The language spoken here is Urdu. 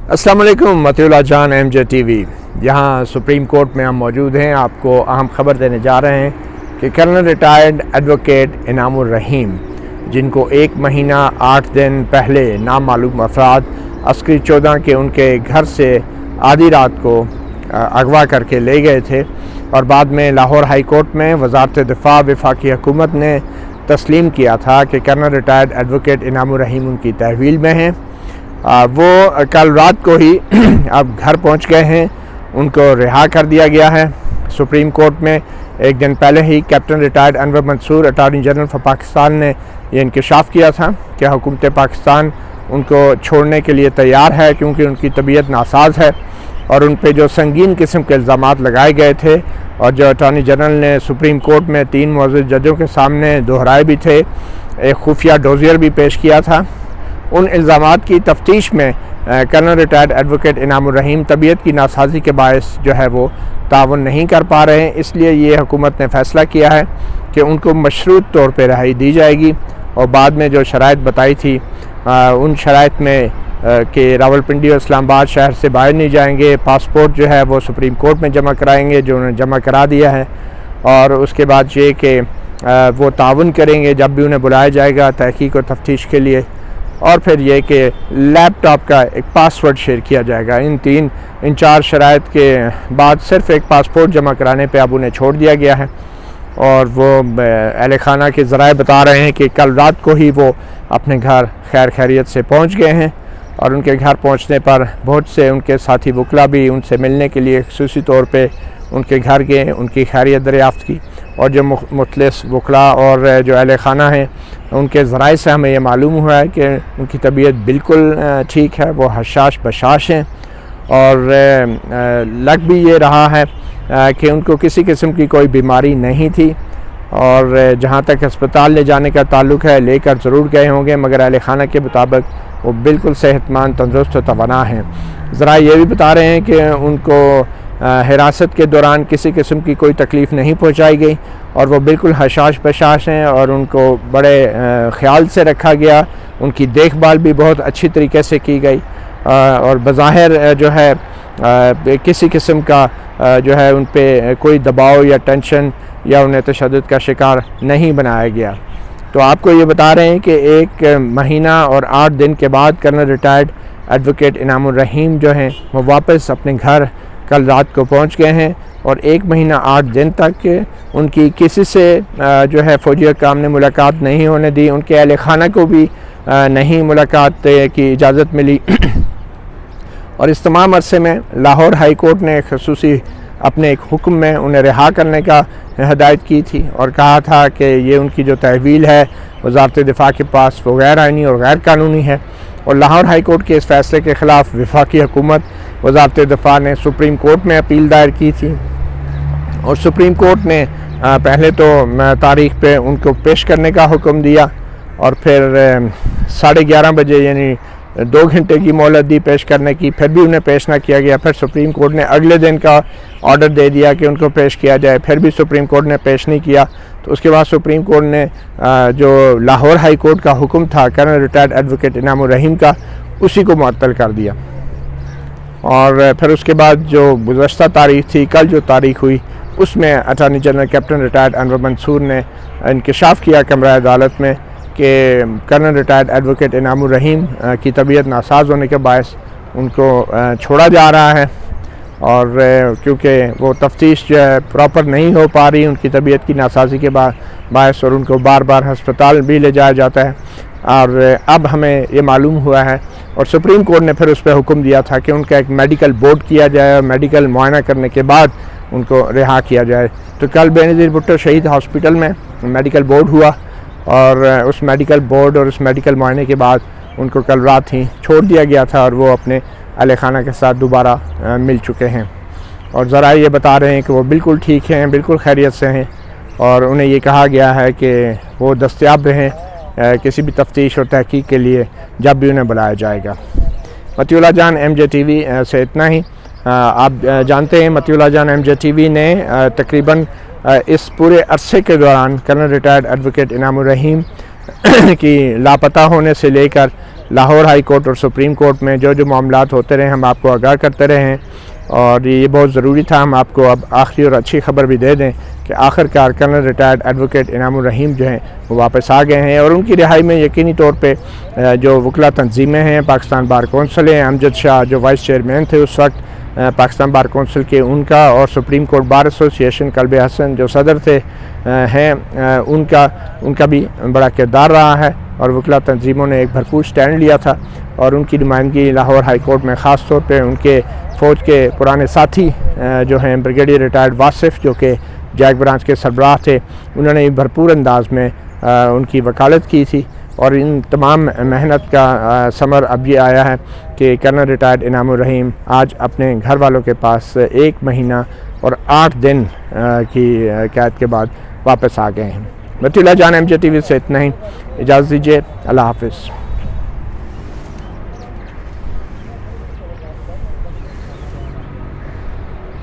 السلام علیکم، متی اللہ جان ایم جے ٹی وی یہاں سپریم کورٹ میں ہم موجود ہیں۔ آپ کو اہم خبر دینے جا رہے ہیں کہ کرنل ریٹائرڈ ایڈوکیٹ انعام الرحیم، جن کو 1 مہینہ 8 دن پہلے نامعلوم افراد عسکری 14 کے ان کے گھر سے آدھی رات کو اغوا کر کے لے گئے تھے، اور بعد میں لاہور ہائی کورٹ میں وزارت دفاع وفاقی حکومت نے تسلیم کیا تھا کہ کرنل ریٹائرڈ ایڈوکیٹ انعام الرحیم ان کی تحویل میں ہیں۔ وہ کل رات کو ہی اب گھر پہنچ گئے ہیں، ان کو رہا کر دیا گیا ہے۔ سپریم کورٹ میں ایک دن پہلے ہی captain retired Anwar Mansoor attorney general for Pakistan نے یہ انکشاف کیا تھا کہ حکومت پاکستان ان کو چھوڑنے کے لیے تیار ہے، کیونکہ ان کی طبیعت ناساز ہے، اور ان پہ جو سنگین قسم کے الزامات لگائے گئے تھے اور جو اٹارنی جنرل نے سپریم کورٹ میں 3 معزز ججوں کے سامنے دہرائے بھی تھے، ایک خفیہ ڈوزیر بھی پیش کیا تھا، ان الزامات کی تفتیش میں کرنل ریٹائرڈ ایڈوکیٹ انعام الرحیم طبیعت کی ناسازی کے باعث جو ہے وہ تعاون نہیں کر پا رہے ہیں۔ اس لیے یہ حکومت نے فیصلہ کیا ہے کہ ان کو مشروط طور پہ رہائی دی جائے گی، اور بعد میں جو شرائط بتائی تھی ان شرائط میں کہ راولپنڈی اور اسلام آباد شہر سے باہر نہیں جائیں گے، پاسپورٹ جو ہے وہ سپریم کورٹ میں جمع کرائیں گے، جو انہوں نے جمع کرا دیا ہے، اور اس کے بعد یہ کہ وہ تعاون کریں گے جب بھی انہیں بلایا جائے گا تحقیق اور تفتیش کے لیے، اور پھر یہ کہ لیپ ٹاپ کا ایک پاسورڈ شیئر کیا جائے گا۔ ان 4 شرائط کے بعد صرف ایک پاسپورٹ جمع کرانے پہ اب انہیں چھوڑ دیا گیا ہے، اور وہ اہل خانہ کے ذرائع بتا رہے ہیں کہ کل رات کو ہی وہ اپنے گھر خیر خیریت سے پہنچ گئے ہیں، اور ان کے گھر پہنچنے پر بہت سے ان کے ساتھی وکلا بھی ان سے ملنے کے لیے خصوصی طور پہ ان کے گھر گئے، ان کی خیریت دریافت کی، اور جو مخلص وکلا اور جو اہل خانہ ہیں ان کے ذرائع سے ہمیں یہ معلوم ہوا ہے کہ ان کی طبیعت بالکل ٹھیک ہے، وہ حشاش بشاش ہیں، اور لگ بھی یہ رہا ہے کہ ان کو کسی قسم کی کوئی بیماری نہیں تھی، اور جہاں تک ہسپتال لے جانے کا تعلق ہے لے کر ضرور گئے ہوں گے، مگر اہل خانہ کے مطابق وہ بالکل صحت مند، تندرست و توانا ہیں۔ ذرائع یہ بھی بتا رہے ہیں کہ ان کو حراست کے دوران کسی قسم کی کوئی تکلیف نہیں پہنچائی گئی، اور وہ بالکل حشاش بشاش ہیں، اور ان کو بڑے خیال سے رکھا گیا، ان کی دیکھ بھال بھی بہت اچھی طریقے سے کی گئی، اور بظاہر جو ہے کسی قسم کا جو ہے ان پہ کوئی دباؤ یا ٹینشن یا انہیں تشدد کا شکار نہیں بنایا گیا۔ تو آپ کو یہ بتا رہے ہیں کہ 1 مہینہ اور 8 دن کے بعد کرنل ریٹائرڈ ایڈوکیٹ انعام الرحیم جو ہیں وہ واپس اپنے گھر کل رات کو پہنچ گئے ہیں، اور 1 مہینہ 8 دن تک ان کی کسی سے جو ہے فوجی حکام نے ملاقات نہیں ہونے دی، ان کے اہل خانہ کو بھی نہیں ملاقات کی اجازت ملی، اور اس تمام عرصے میں لاہور ہائی کورٹ نے خصوصی اپنے ایک حکم میں انہیں رہا کرنے کا ہدایت کی تھی، اور کہا تھا کہ یہ ان کی جو تحویل ہے وزارت دفاع کے پاس وہ غیر آئینی اور غیر قانونی ہے، اور لاہور ہائی کورٹ کے اس فیصلے کے خلاف وفاقی حکومت وزارت دفاع نے سپریم کورٹ میں اپیل دائر کی تھی، اور سپریم کورٹ نے پہلے تو تاریخ پہ ان کو پیش کرنے کا حکم دیا، اور پھر 11:30 بجے یعنی 2 گھنٹے کی مہلت دی پیش کرنے کی، پھر بھی انہیں پیش نہ کیا گیا، پھر سپریم کورٹ نے اگلے دن کا آرڈر دے دیا کہ ان کو پیش کیا جائے، پھر بھی سپریم کورٹ نے پیش نہیں کیا، تو اس کے بعد سپریم کورٹ نے جو لاہور ہائی کورٹ کا حکم تھا کرنل ریٹائرڈ ایڈوکیٹ انعام الرحیم کا، اسی کو معطل کر دیا، اور پھر اس کے بعد جو گزشتہ تاریخ تھی، کل جو تاریخ ہوئی، اس میں attorney general captain retired Anwar منصور نے انکشاف کیا کمرہ عدالت میں کہ کرنل ریٹائرڈ ایڈوکیٹ انعام الرحیم کی طبیعت ناساز ہونے کے باعث ان کو چھوڑا جا رہا ہے، اور کیونکہ وہ تفتیش جو ہے پراپر نہیں ہو پا رہی ان کی طبیعت کی ناسازی کے باعث، اور ان کو بار بار ہسپتال بھی لے جایا جاتا ہے، اور اب ہمیں یہ معلوم ہوا ہے، اور سپریم کورٹ نے پھر اس پہ حکم دیا تھا کہ ان کا ایک میڈیکل بورڈ کیا جائے، اور میڈیکل معائنہ کرنے کے بعد ان کو رہا کیا جائے۔ تو کل بے نظیر بھٹو شہید ہاسپٹل میں میڈیکل بورڈ ہوا، اور اس میڈیکل بورڈ اور اس میڈیکل معائنے کے بعد ان کو کل رات ہی چھوڑ دیا گیا تھا، اور وہ اپنے اہل خانہ کے ساتھ دوبارہ مل چکے ہیں، اور ذرائع یہ بتا رہے ہیں کہ وہ بالکل ٹھیک ہیں، بالکل خیریت سے ہیں، اور انہیں یہ کہا گیا ہے کہ وہ دستیاب رہیں کسی بھی تفتیش اور تحقیق کے لیے جب بھی انہیں بلایا جائے گا۔ متی اللہ جان ایم جے ٹی وی سے اتنا ہی۔ آپ جانتے ہیں متی اللہ جان ایم جے ٹی وی نے تقریباً اس پورے عرصے کے دوران کرنل ریٹائرڈ ایڈوکیٹ انعام الرحیم کی لاپتہ ہونے سے لے کر لاہور ہائی کورٹ اور سپریم کورٹ میں جو معاملات ہوتے رہے ہم آپ کو آگاہ کرتے رہے ہیں، اور یہ بہت ضروری تھا ہم آپ کو اب آخری اور اچھی خبر بھی دے دیں کہ آخر کار کرنل ریٹائرڈ ایڈوکیٹ انعام الرحیم جو ہیں وہ واپس آ گئے ہیں، اور ان کی رہائی میں یقینی طور پہ جو وکلا تنظیمیں ہیں، پاکستان بار کونسل ہیں، امجد شاہ جو وائس چیئرمین تھے اس وقت پاکستان بار کونسل کے، ان کا، اور سپریم کورٹ بار ایسوسیشن قلب حسن جو صدر تھے ہیں ان کا بھی بڑا کردار رہا ہے، اور وکلا تنظیموں نے ایک بھرپور سٹینڈ لیا تھا، اور ان کی نمائندگی لاہور ہائی کورٹ میں خاص طور پہ ان کے فوج کے پرانے ساتھی جو ہیں بریگیڈیئر ریٹائرڈ واصف جو کہ جیک برانچ کے سربراہ تھے، انہوں نے بھرپور انداز میں ان کی وکالت کی تھی، اور ان تمام محنت کا ثمر اب یہ آیا ہے کہ کرنل ریٹائرڈ انعام الرحیم آج اپنے گھر والوں کے پاس 1 مہینہ اور 8 دن کی قید کے بعد واپس آ گئے ہیں۔ مطیع اللہ جان MJ TV سے اتنا ہی، اجازت دیجیے، اللہ حافظ۔